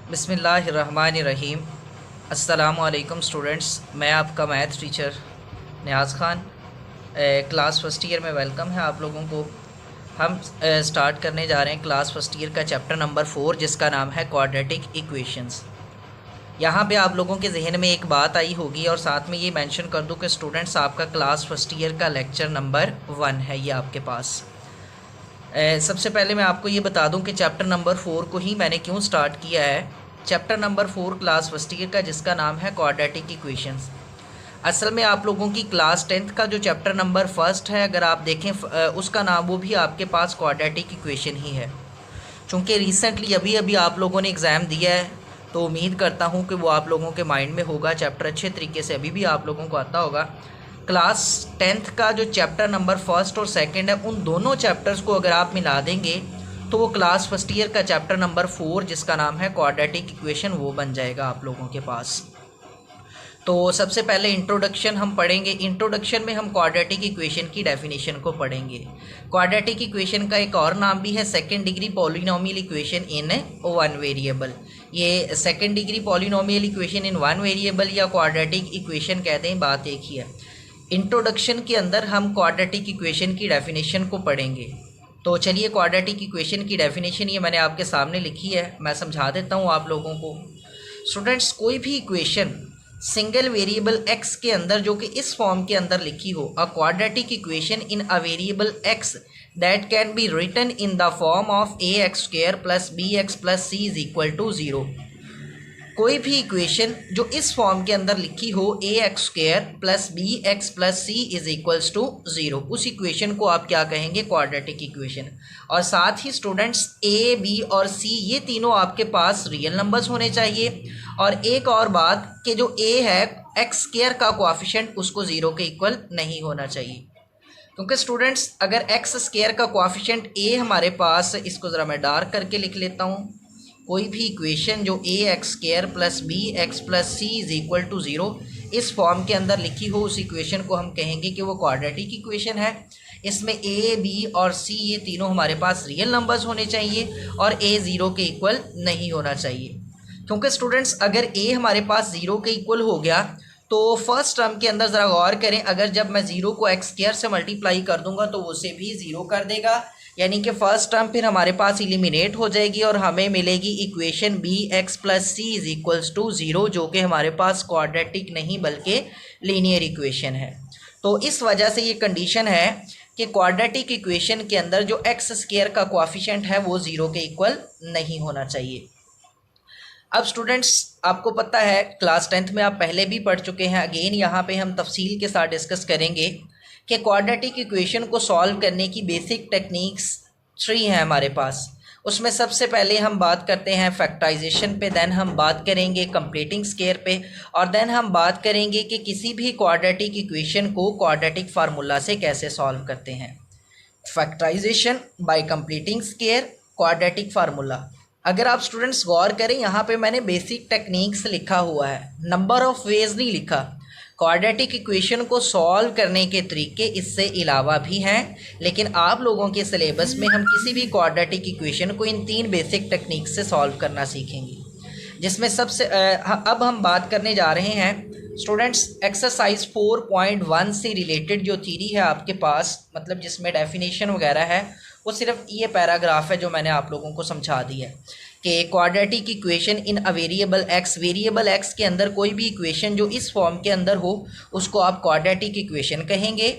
बिस्मिल्लाहिर्रहमानिर्रहीम। अस्सलामुअलैकुम स्टूडेंट्स, मैं आपका मैथ टीचर नियाज़ ख़ान। क्लास फ़र्स्ट ईयर में वेलकम है आप लोगों को। हम स्टार्ट करने जा रहे हैं क्लास फ़र्स्ट ईयर का चैप्टर नंबर 4, जिसका नाम है क्वाड्रेटिक इक्वेशंस। यहाँ पे आप लोगों के जहन में एक बात आई होगी, और साथ में ये मेंशन कर दूँ कि स्टूडेंट्स आपका क्लास फ़र्स्ट ईयर का लेक्चर नंबर 1 है ये आपके पास। सबसे पहले मैं आपको ये बता दूं कि चैप्टर नंबर 4 को ही मैंने क्यों स्टार्ट किया है। Chapter number 4 class first year का, जिसका नाम है क्वाड्रेटिक इक्वेशंस। असल में आप लोगों की क्लास 10th का जो चैप्टर नंबर फर्स्ट है, अगर आप देखें उसका नाम वो भी आपके पास क्वाड्रेटिक इक्वेशन ही है। चूँकि रिसेंटली अभी अभी आप लोगों ने एग्ज़ाम दिया है, तो उम्मीद करता हूँ कि वो आप लोगों के माइंड में होगा, चैप्टर अच्छे तरीके से अभी भी आप लोगों को आता होगा। क्लास 10th का जो चैप्टर नंबर फर्स्ट और सेकंड है, उन दोनों चैप्टर्स को अगर आप मिला देंगे तो वो क्लास फर्स्ट ईयर का चैप्टर नंबर 4, जिसका नाम है क्वाड्रेटिक इक्वेशन, वो बन जाएगा आप लोगों के पास। तो सबसे पहले इंट्रोडक्शन हम पढ़ेंगे। इंट्रोडक्शन में हम क्वाड्रेटिक इक्वेशन की डेफिनेशन को पढ़ेंगे। क्वाड्रेटिक इक्वेशन का एक और नाम भी है second degree polynomial equation in one variable. ये second degree polynomial equation in one variable या क्वाड्रेटिक इक्वेशन कहते हैं, बात एक ही है। इंट्रोडक्शन के अंदर हम क्वाड्रेटिक इक्वेशन की डेफिनेशन को पढ़ेंगे। तो चलिए, क्वाड्रेटिक इक्वेशन की डेफिनेशन ये मैंने आपके सामने लिखी है, मैं समझा देता हूँ आप लोगों को। स्टूडेंट्स, कोई भी इक्वेशन सिंगल वेरिएबल x के अंदर जो कि इस फॉर्म के अंदर लिखी हो, a quadratic equation in a variable x that can be written in the form of ax² plus bx plus c is equal to 0। कोई भी इक्वेशन जो इस फॉर्म के अंदर लिखी हो, ax² plus bx plus c is equals to 0, उस equation को आप क्या कहेंगे? Quadratic equation. और साथ ही स्टूडेंट्स, a, b और c ये तीनों आपके पास रियल नंबर्स होने चाहिए। और एक और बात कि जो a है x² का कोएफिशिएंट, उसको 0 के इक्वल नहीं होना चाहिए। क्योंकि स्टूडेंट्स, अगर x² का कोएफिशिएंट a हमारे पास, इसको ज़रा मैं डार्क करके लिख लेता हूँ। कोई भी इक्वेशन जो ax² plus bx plus c is equal to 0 इस फॉर्म के अंदर लिखी हो, उस इक्वेशन को हम कहेंगे कि वो क्वाड्रेटिक इक्वेशन है। इसमें a, b और c ये तीनों हमारे पास रियल नंबर्स होने चाहिए और a 0 के इक्वल नहीं होना चाहिए। क्योंकि स्टूडेंट्स, अगर a हमारे पास 0 के इक्वल हो गया तो फर्स्ट टर्म के अंदर ज़रा गौर करें, अगर जब मैं 0 को x² से मल्टीप्लाई कर दूंगा तो उसे भी 0 कर देगा, यानी कि फर्स्ट टर्म फिर हमारे पास इलिमिनेट हो जाएगी और हमें मिलेगी equation bx plus c is equals to 0, जो कि हमारे पास क्वाड्रेटिक नहीं बल्कि लीनियर इक्वेशन है। तो इस वजह से ये कंडीशन है कि क्वाड्रेटिक इक्वेशन के अंदर जो x² का कोएफिशिएंट है वो 0 के इक्वल नहीं होना चाहिए। अब स्टूडेंट्स, आपको पता है क्लास 10th में आप पहले भी पढ़ चुके हैं, अगेन यहाँ पे हम तफसील के साथ डिस्कस करेंगे कि क्वाड्रेटिक इक्वेशन को सॉल्व करने की बेसिक टेक्निक्स 3 हैं हमारे पास। उसमें सबसे पहले हम बात करते हैं फैक्टराइजेशन पे, देन हम बात करेंगे कंप्लीटिंग स्केयर पे, और देन हम बात करेंगे कि किसी भी क्वाड्रेटिक इक्वेशन को क्वाड्रेटिक फार्मूला से कैसे सॉल्व करते हैं। Factorization by completing square, quadratic formula. अगर आप स्टूडेंट्स गौर करें, यहाँ पे मैंने बेसिक टेक्निक्स लिखा हुआ है, नंबर ऑफ वेज नहीं लिखा। क्वाड्रेटिक इक्वेशन को सॉल्व करने के तरीके इससे अलावा भी हैं, लेकिन आप लोगों के सिलेबस में हम किसी भी क्वाड्रेटिक इक्वेशन को इन 3 बेसिक टेक्निक से सॉल्व करना सीखेंगे। जिसमें सबसे अब हम बात करने जा रहे हैं स्टूडेंट्स, एक्सरसाइज 4.1 से रिलेटेड जो थ्योरी है आपके पास, मतलब जिसमें डेफिनेशन वगैरह है, वो सिर्फ ये पैराग्राफ है जो मैंने आप लोगों को समझा दिया है कि quadratic equation in a variable x, variable x के अंदर कोई भी इक्वेशन जो इस फॉर्म के अंदर हो उसको आप क्वाड्रेटिक इक्वेशन कहेंगे।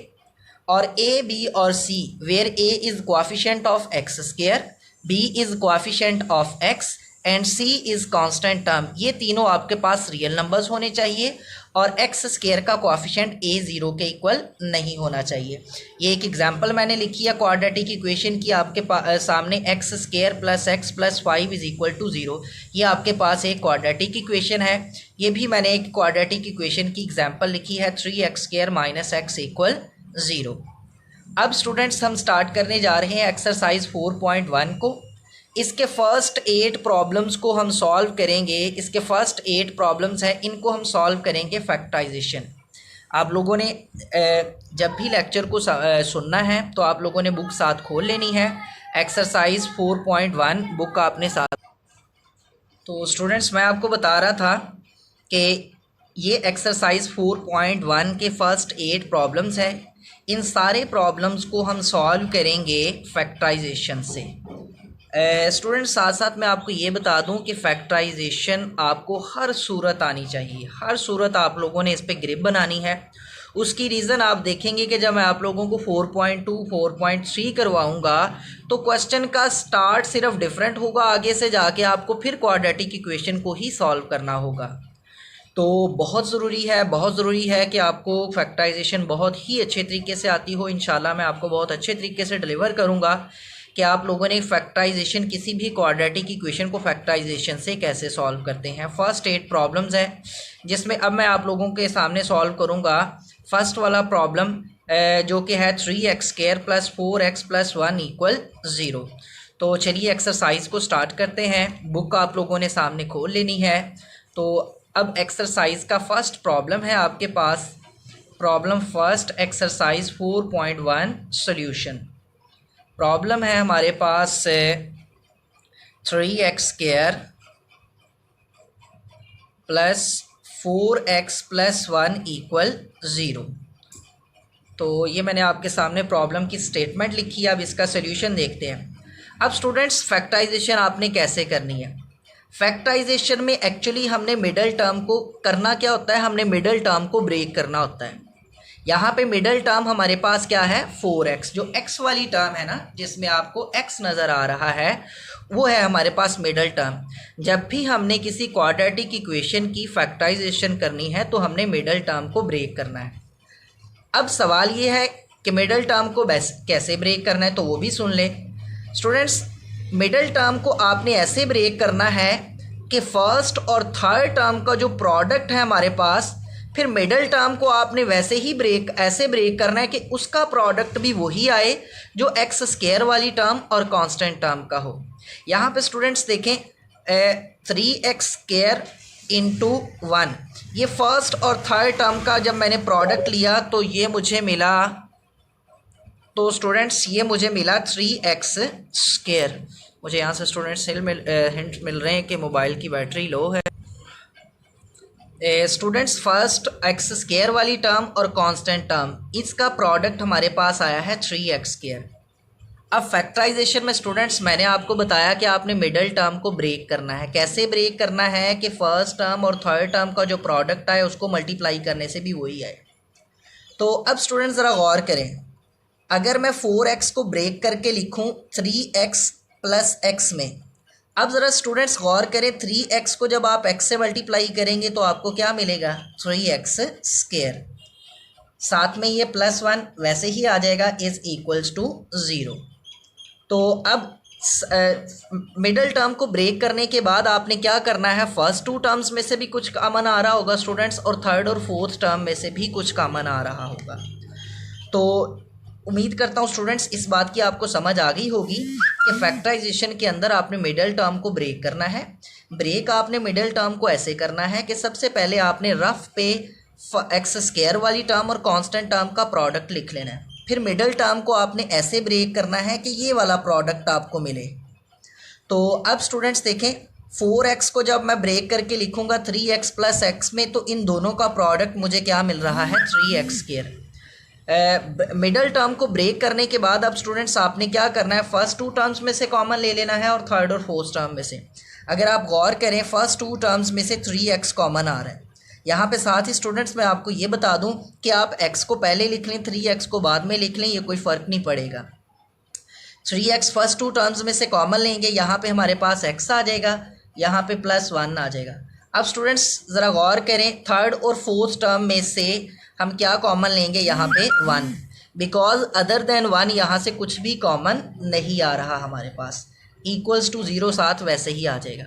और a, b और c, where a is coefficient of x², b is coefficient of x and c is constant term, ये तीनों आपके पास रियल नंबर्स होने चाहिए और x² का कोएफिशिएंट a 0 के इक्वल नहीं होना चाहिए। ये एक एग्जांपल मैंने लिखी है क्वाड्रेटिक इक्वेशन की आपके सामने, x² plus x plus 5 is equal to 0, ये आपके पास एक क्वाड्रेटिक इक्वेशन है। ये भी मैंने एक क्वाड्रेटिक इक्वेशन की एग्जांपल लिखी है, 3x² माइनस x इक्वल 0। अब स्टूडेंट्स, हम स्टार्ट करने जा रहे हैं एक्सरसाइज 4.1 को। इसके फर्स्ट 8 प्रॉब्लम्स को हम सॉल्व करेंगे। इसके फर्स्ट 8 प्रॉब्लम्स हैं, इनको हम सॉल्व करेंगे फैक्टराइजेशन। आप लोगों ने जब भी लेक्चर को सुनना है तो आप लोगों ने बुक साथ खोल लेनी है। एक्सरसाइज 4.1 बुक आपने साथ तो स्टूडेंट्स मैं आपको बता रहा था कि ये एक्सरसाइज 4.1 के फर्स्ट 8 प्रॉब्लम्स है। इन सारे प्रॉब्लम्स को हम सॉल्व करेंगे फैक्टराइजेशन से। स्टूडेंट्स साथ साथ मैं आपको ये बता दूं कि फैक्टराइजेशन आपको हर सूरत आनी चाहिए, हर सूरत आप लोगों ने इस पर ग्रिप बनानी है। उसकी रीज़न आप देखेंगे कि जब मैं आप लोगों को 4.2 4.3 करवाऊंगा तो क्वेश्चन का स्टार्ट सिर्फ डिफरेंट होगा, आगे से जाके आपको फिर क्वाड्रेटिक इक्वेशन को ही सॉल्व करना होगा। तो बहुत ज़रूरी है कि आपको फैक्टराइजेशन बहुत ही अच्छे तरीके से आती हो। इंशाल्लाह मैं आपको बहुत अच्छे तरीके से डिलीवर करूंगा कि आप लोगों ने फैक्टराइजेशन किसी भी क्वाड्रेटिक इक्वेशन को फैक्टराइजेशन से कैसे सॉल्व करते हैं। फर्स्ट 8 प्रॉब्लम्स है जिसमें अब मैं आप लोगों के सामने सॉल्व करूंगा। फर्स्ट वाला प्रॉब्लम जो कि है 3x² + 4x + 1 = 0। तो चलिए एक्सरसाइज को स्टार्ट करते हैं। बुक आप लोगों ने सामने खोल लेनी है। तो अब एक्सरसाइज का फर्स्ट प्रॉब्लम है आपके पास, problem first exercise 4.1 solution. Problem है हमारे पास 3x² + 4x + 1 = 0। तो ये मैंने आपके सामने प्रॉब्लम की स्टेटमेंट लिखी है। अब इसका सॉल्यूशन देखते हैं। अब स्टूडेंट्स फैक्टराइजेशन आपने कैसे करनी है। फैक्टराइजेशन में एक्चुअली हमने मिडल टर्म को करना क्या होता है, हमने मिडल टर्म को ब्रेक करना होता है। यहाँ पे मिडल टर्म हमारे पास क्या है 4x, जो x वाली टर्म है ना जिसमें आपको x नज़र आ रहा है वो है हमारे पास मिडल टर्म। जब भी हमने किसी क्वाड्रेटिक इक्वेशन की फैक्टराइजेशन करनी है तो हमने मिडल टर्म को ब्रेक करना है। अब सवाल ये है कि मिडल टर्म को कैसे ब्रेक करना है, तो वो भी सुन ले स्टूडेंट्स। मिडल टर्म को आपने ऐसे ब्रेक करना है कि फर्स्ट और थर्ड टर्म का जो प्रोडक्ट है हमारे पास, फिर मिडल टर्म को आपने वैसे ही ऐसे ब्रेक करना है कि उसका प्रोडक्ट भी वही आए जो x² वाली टर्म और कांस्टेंट टर्म का हो। यहाँ पे स्टूडेंट्स देखें 3x² × 1, ये फर्स्ट और थर्ड टर्म का जब मैंने प्रोडक्ट लिया तो ये मुझे मिला, तो स्टूडेंट्स ये मुझे मिला 3x²। मुझे यहाँ से स्टूडेंट्स हिंट मिल रहे हैं कि मोबाइल की बैटरी लो है। स्टूडेंट्स फर्स्ट x² वाली टर्म और कांस्टेंट टर्म, इसका प्रोडक्ट हमारे पास आया है 3x²। अब फैक्टराइजेशन में स्टूडेंट्स मैंने आपको बताया कि आपने मिडल टर्म को ब्रेक करना है। कैसे ब्रेक करना है कि फर्स्ट टर्म और थर्ड टर्म का जो प्रोडक्ट आए उसको मल्टीप्लाई करने से भी वही आए। तो अब स्टूडेंट्स ज़रा गौर करें, अगर मैं 4x को ब्रेक करके लिखूं 3x + x में, अब ज़रा स्टूडेंट्स गौर करें 3x को जब आप x से मल्टीप्लाई करेंगे तो आपको क्या मिलेगा 3x²। साथ में ये +1 वैसे ही आ जाएगा = 0। तो अब मिडल टर्म को ब्रेक करने के बाद आपने क्या करना है, फर्स्ट 2 टर्म्स में से भी कुछ कॉमन आ रहा होगा स्टूडेंट्स और थर्ड और फोर्थ टर्म में से भी कुछ कॉमन आ रहा होगा। तो उम्मीद करता हूँ स्टूडेंट्स इस बात की आपको समझ आ गई होगी कि फैक्टराइजेशन के अंदर आपने मिडल टर्म को ब्रेक करना है। ब्रेक आपने मिडल टर्म को ऐसे करना है कि सबसे पहले आपने रफ पे x² वाली टर्म और कांस्टेंट टर्म का प्रोडक्ट लिख लेना है। फिर मिडल टर्म को आपने ऐसे ब्रेक करना है कि ये वाला प्रोडक्ट आपको मिले। तो अब स्टूडेंट्स देखें 4x को जब मैं ब्रेक करके लिखूंगा 3x + x में, तो इन दोनों का प्रोडक्ट मुझे क्या मिल रहा है 3x²। मिडल टर्म को ब्रेक करने के बाद अब स्टूडेंट्स आपने क्या करना है, फर्स्ट 2 टर्म्स में से कॉमन ले लेना है और थर्ड और फोर्थ टर्म में से। अगर आप गौर करें फर्स्ट 2 टर्म्स में से 3x कॉमन आ रहा है। यहाँ पे साथ ही स्टूडेंट्स मैं आपको ये बता दूं कि आप x को पहले लिख लें 3x को बाद में लिख लें, ये कोई फ़र्क नहीं पड़ेगा। 3x फर्स्ट 2 टर्म्स में से कॉमन लेंगे, यहाँ पे हमारे पास x आ जाएगा, यहाँ पे +1 आ जाएगा। अब स्टूडेंट्स ज़रा गौर करें थर्ड और फोर्थ टर्म में से हम क्या कॉमन लेंगे, यहाँ पे 1, बिकॉज अदर देन 1 यहाँ से कुछ भी कॉमन नहीं आ रहा हमारे पास, = 0 साथ वैसे ही आ जाएगा।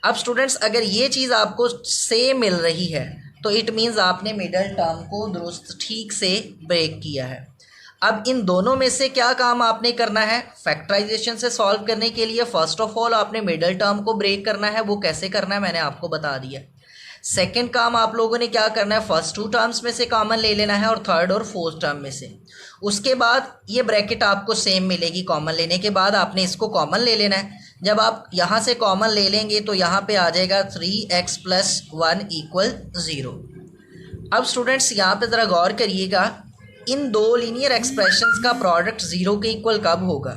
अब स्टूडेंट्स अगर ये चीज़ आपको सेम मिल रही है तो इट मीन्स आपने मिडल टर्म को दुरुस्त ठीक से ब्रेक किया है। अब इन दोनों में से क्या काम आपने करना है फैक्टराइजेशन से सॉल्व करने के लिए, फर्स्ट ऑफ ऑल आपने मिडल टर्म को ब्रेक करना है। वो कैसे करना है मैंने आपको बता दिया। सेकंड काम आप लोगों ने क्या करना है, फर्स्ट 2 टर्म्स में से कॉमन ले लेना है और थर्ड और फोर्थ टर्म में से। उसके बाद ये ब्रैकेट आपको सेम मिलेगी, कॉमन लेने के बाद आपने इसको कॉमन ले लेना है। जब आप यहाँ से कॉमन ले लेंगे तो यहाँ पे आ जाएगा 3x + 1 = 0। अब स्टूडेंट्स यहाँ पे ज़रा गौर करिएगा, इन दो लीनियर एक्सप्रेशंस का प्रोडक्ट ज़ीरो के इक्वल कब होगा।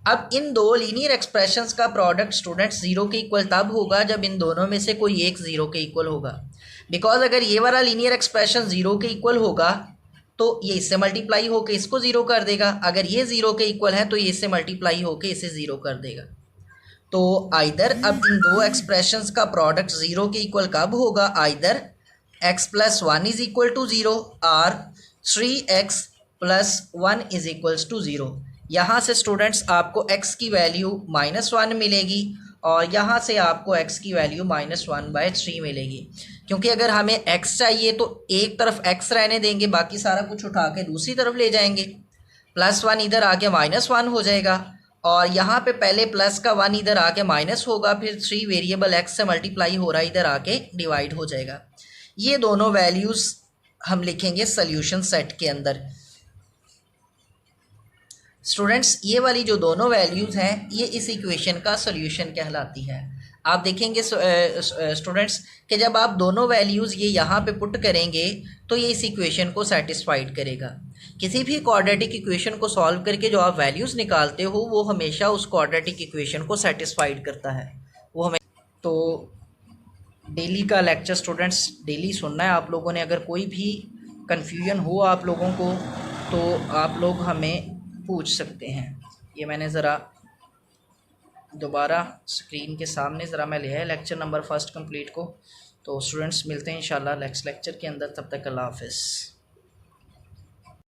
अब इन दो लीनियर एक्सप्रेशंस का प्रोडक्ट स्टूडेंट्स ज़ीरो के इक्वल तब होगा जब इन दोनों में से कोई एक ज़ीरो के इक्वल होगा। बिकॉज अगर ये वाला लीनियर एक्सप्रेशन ज़ीरो के इक्वल होगा तो ये इससे मल्टीप्लाई होकर इसको ज़ीरो कर देगा, अगर ये ज़ीरो के इक्वल है तो ये इससे मल्टीप्लाई होकर इसे ज़ीरो कर देगा। तो आइदर अब इन दो एक्सप्रेशंस का प्रोडक्ट ज़ीरो के इक्वल कब होगा, आइदर x + 1 = 0 और 3x + 1 = 0। यहाँ से स्टूडेंट्स आपको x की वैल्यू -1 मिलेगी और यहाँ से आपको x की वैल्यू -1/3 मिलेगी। क्योंकि अगर हमें x चाहिए तो एक तरफ x रहने देंगे, बाकी सारा कुछ उठा के दूसरी तरफ ले जाएंगे। +1 इधर आके -1 हो जाएगा और यहाँ पे पहले प्लस का 1 इधर आके माइनस होगा, फिर 3 वेरिएबल x से मल्टीप्लाई हो रहा है इधर आके डिवाइड हो जाएगा। ये दोनों वैल्यूज़ हम लिखेंगे सॉल्यूशन सेट के अंदर। स्टूडेंट्स ये वाली जो दोनों वैल्यूज़ हैं ये इस इक्वेशन का सॉल्यूशन कहलाती है। आप देखेंगे स्टूडेंट्स कि जब आप दोनों वैल्यूज़ ये यहाँ पे पुट करेंगे तो ये इस इक्वेशन को सेटिस्फाइड करेगा। किसी भी क्वाड्रेटिक इक्वेशन को सॉल्व करके जो आप वैल्यूज़ निकालते हो वो हमेशा उस क्वाड्रेटिक इक्वेशन को सेटिस्फाइड करता है। वो हमें तो डेली का लेक्चर स्टूडेंट्स डेली सुनना है आप लोगों ने। अगर कोई भी कन्फ्यूजन हो आप लोगों को तो आप लोग हमें पूछ सकते हैं। ये मैंने ज़रा दोबारा स्क्रीन के सामने ज़रा मैं लिया है लेक्चर नंबर 1 कंप्लीट को। तो स्टूडेंट्स मिलते हैं इंशाल्लाह नेक्स्ट लेक्चर के अंदर, तब तक अल्लाह हाफ़िज़।